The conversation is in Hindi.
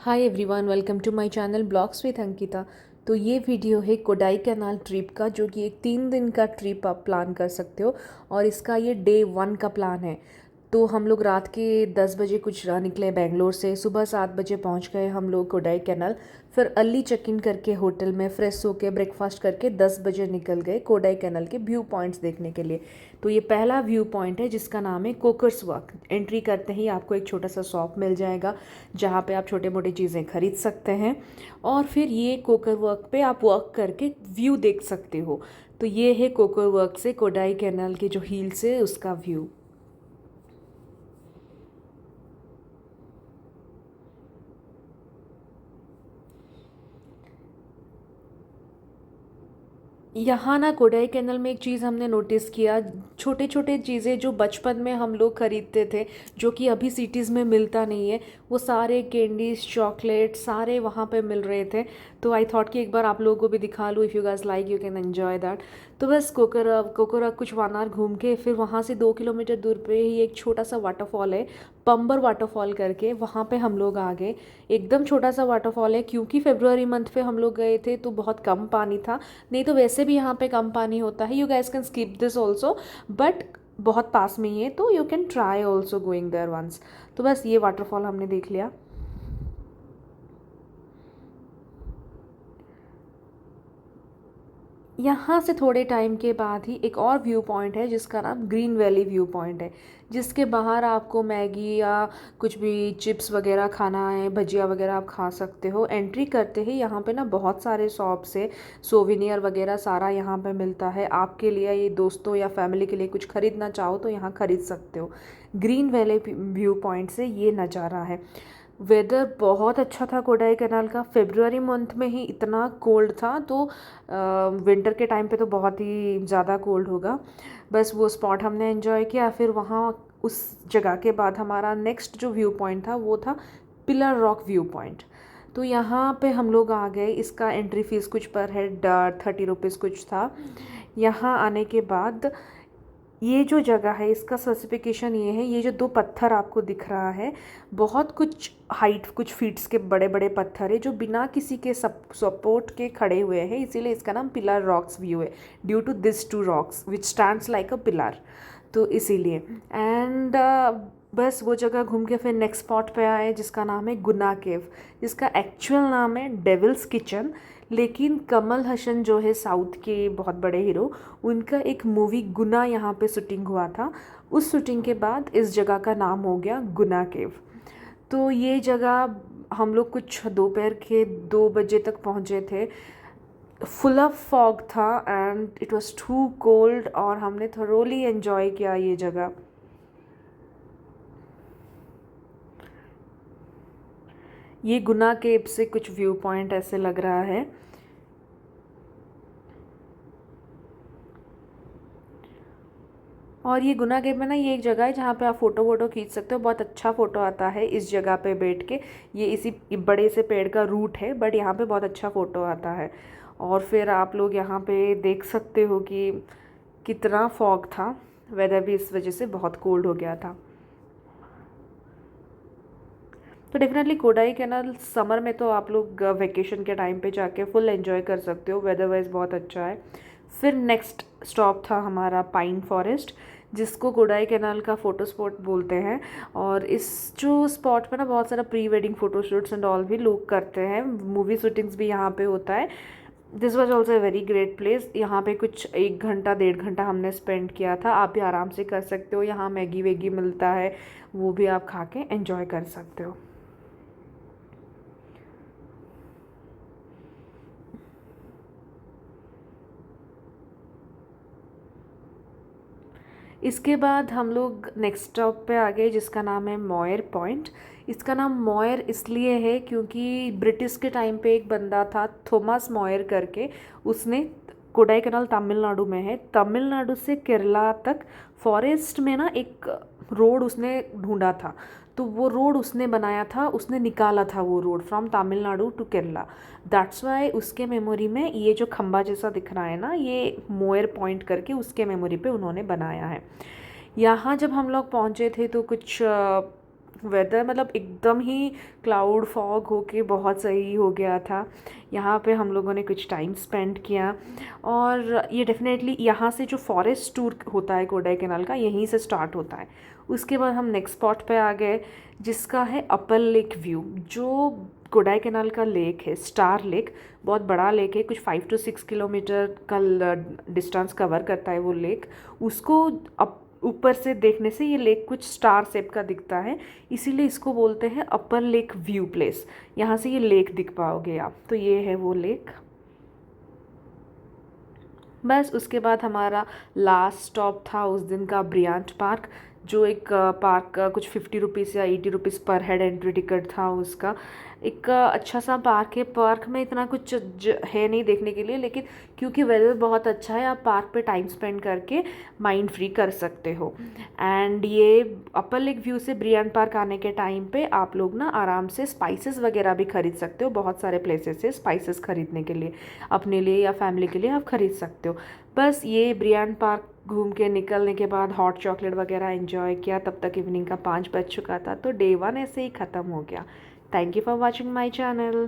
Hi everyone, welcome to my channel blogs with Ankita. तो ये वीडियो है कोडाई कैनाल ट्रिप का, जो कि एक 3 दिन का ट्रिप आप प्लान कर सकते हो। और इसका ये डे 1 का प्लान है। तो हम लोग रात के 10 बजे कुछ निकले बेंगलोर से, सुबह 7 बजे पहुंच गए हम लोग कोडाई कैनाल। फिर अर्ली चेक इन करके होटल में फ्रेश होके ब्रेकफास्ट करके 10 बजे निकल गए कोडाई कैनाल के व्यू पॉइंट्स देखने के लिए। तो ये पहला व्यू पॉइंट है जिसका नाम है कोकर्स वॉक। एंट्री करते ही आपको एक छोटा सा शॉप मिल जाएगा जहाँ पे आप छोटे मोटे चीज़ें खरीद सकते हैं। और फिर ये कोकर वर्क पे आप वर्क करके व्यू देख सकते हो। तो ये है कोकर वर्क से कोडाई कैनाल के जो हिल्स है उसका व्यू। यहाँ ना कोडाई कैनल में एक चीज़ हमने नोटिस किया, छोटे छोटे चीज़ें जो बचपन में हम लोग खरीदते थे, जो कि अभी सिटीज़ में मिलता नहीं है, वो सारे कैंडीज चॉकलेट सारे वहाँ पे मिल रहे थे। तो आई थॉट कि एक बार आप लोगों को भी दिखा लूँ, if you guys like you can enjoy that. तो बस कोकोरा कुछ 1 आवर घूम के फिर वहाँ से 2 किलोमीटर दूर पे ही एक छोटा सा वाटरफॉल है, पंबर वाटरफॉल करके, वहाँ पे हम लोग आ गए। एकदम छोटा सा वाटरफॉल है, क्योंकि फेब्रुअरी मंथ पे हम लोग गए थे तो बहुत कम पानी था। नहीं तो वैसे भी यहाँ पे कम पानी होता है। You guess can skip this also, but बहुत पास में ही है तो you can try also going there once. तो बस ये वाटरफॉल हमने देख लिया। यहाँ से थोड़े टाइम के बाद ही एक और व्यू पॉइंट है जिसका नाम ग्रीन वैली व्यू पॉइंट है, जिसके बाहर आपको मैगी या कुछ भी चिप्स वगैरह खाना है, भजिया वगैरह आप खा सकते हो। एंट्री करते ही यहाँ पे ना बहुत सारे शॉप्स है, सोविनियर वगैरह सारा यहाँ पे मिलता है। आपके लिए, ये दोस्तों या फैमिली के लिए कुछ खरीदना चाहो तो यहाँ खरीद सकते हो। ग्रीन वैली व्यू पॉइंट से ये नज़ारा है। वेदर बहुत अच्छा था कोडाई कैनाल का। फेब्रुअरी मंथ में ही इतना कोल्ड था, तो विंटर के टाइम पे तो बहुत ही ज़्यादा कोल्ड होगा। बस वो स्पॉट हमने एंजॉय किया। फिर वहाँ उस जगह के बाद हमारा नेक्स्ट जो व्यू पॉइंट था वो था पिलर रॉक व्यू पॉइंट। तो यहाँ पे हम लोग आ गए। इसका एंट्री फीस कुछ पर हेड 30 रुपीज़ कुछ था। यहाँ आने के बाद ये जो जगह है, इसका स्पेसिफिकेशन ये है, ये जो 2 पत्थर आपको दिख रहा है, बहुत कुछ हाइट, कुछ फीट्स के बड़े बड़े पत्थर है जो बिना किसी के सपोर्ट के खड़े हुए हैं, इसीलिए इसका नाम पिलर रॉक्स व्यू है, due to this 2 rocks which stands like a pillar. तो इसीलिए एंड बस वो जगह घूम के फिर नेक्स्ट स्पॉट पे आए जिसका नाम है गुना केव, जिसका एक्चुअल नाम है डेविल्स किचन। लेकिन कमल हसन जो है साउथ के बहुत बड़े हीरो, उनका एक मूवी गुना यहाँ पे शूटिंग हुआ था। उस शूटिंग के बाद इस जगह का नाम हो गया गुना केव। तो ये जगह हम लोग कुछ दोपहर के 2 बजे तक पहुँचे थे। फुल ऑफ फॉग था and it was too cold, और हमने थोरोली एंजॉय किया ये जगह। ये गुना केव से कुछ व्यू पॉइंट ऐसे लग रहा है। और ये गुना केव में ना, ये एक जगह है जहाँ पे आप फ़ोटो वोटो खींच सकते हो, बहुत अच्छा फ़ोटो आता है इस जगह पे बैठ के। ये इसी बड़े से पेड़ का रूट है, बट यहाँ पे बहुत अच्छा फ़ोटो आता है। और फिर आप लोग यहाँ पे देख सकते हो कि कितना फॉग था। वेदर भी इस वजह से बहुत कोल्ड हो गया था। तो डेफिनेटली कोडाई कैनाल समर में तो आप लोग वेकेशन के टाइम पे जाके फुल एंजॉय कर सकते हो, वेदर वाइज बहुत अच्छा है। फिर नेक्स्ट स्टॉप था हमारा पाइन फॉरेस्ट, जिसको कोडाई कैनाल का फ़ोटो स्पॉट बोलते हैं। और इस जो स्पॉट पे ना बहुत सारा pre wedding photoshoots and all भी लोग करते हैं, मूवी शूटिंग्स भी यहाँ पे होता है। This was also a very great place. यहाँ पे कुछ 1 घंटा 1.5 घंटा हमने स्पेंड किया था। आप भी आराम से कर सकते हो, यहाँ मैगी वैगी मिलता है, वो भी आप खा के एंजॉय कर सकते हो। इसके बाद हम लोग नेक्स्ट स्टॉप पे आ गए जिसका नाम है मॉयर पॉइंट। इसका नाम मॉयर इसलिए है क्योंकि ब्रिटिश के टाइम पे एक बंदा था थॉमस मॉयर करके, उसने, कोडाई कैनाल तमिलनाडु में है, तमिलनाडु से केरला तक फॉरेस्ट में ना एक रोड उसने ढूंढा था। तो वो रोड उसने बनाया था, उसने निकाला था वो road from Tamil Nadu to Kerala. That's why उसके मेमोरी में ये जो खंबा जैसा दिख रहा है ना, ये मोयर पॉइंट करके उसके मेमोरी पे उन्होंने बनाया है। यहाँ जब हम लोग पहुँचे थे तो कुछ वेदर मतलब एकदम ही क्लाउड फॉग होके बहुत सही हो गया था। यहाँ पे हम लोगों ने कुछ टाइम स्पेंड किया। और ये डेफिनेटली यहाँ से जो फॉरेस्ट टूर होता है कोडाई कैनाल का, यहीं से स्टार्ट होता है। उसके बाद हम नेक्स्ट स्पॉट पे आ गए, जिसका है अपर लेक व्यू। जो कोडाई कैनाल का लेक है, स्टार लेक, बहुत बड़ा लेक है, कुछ 5 to 6 किलोमीटर का डिस्टेंस कवर करता है वो लेक। उसको अप ऊपर से देखने से ये लेक कुछ स्टार शेप का दिखता है, इसीलिए इसको बोलते हैं अपर लेक व्यू प्लेस। यहाँ से ये लेक दिख पाओगे आप। तो ये है वो लेक। बस उसके बाद हमारा लास्ट स्टॉप था उस दिन का ब्रियांट पार्क, जो एक पार्क का कुछ 50 रुपीज़ या 80 रुपीज़ पर हेड एंट्री टिकट था उसका। एक अच्छा सा पार्क है। पार्क में इतना कुछ है नहीं देखने के लिए, लेकिन क्योंकि वेदर बहुत अच्छा है, आप पार्क पे टाइम स्पेंड करके माइंड फ्री कर सकते हो। एंड ये अपर लेक व्यू से ब्रियांट पार्क आने के टाइम पे आप लोग ना आराम से स्पाइसेस वगैरह भी खरीद सकते हो। बहुत सारे प्लेसेस है स्पाइसेस खरीदने के लिए, अपने लिए या फैमिली के लिए आप खरीद सकते हो। बस ये ब्रियांट पार्क घूम के निकलने के बाद हॉट चॉकलेट वगैरह एंजॉय किया। तब तक इवनिंग का 5 बज चुका था, तो डे 1 ऐसे ही ख़त्म हो गया। Thank you for watching my channel.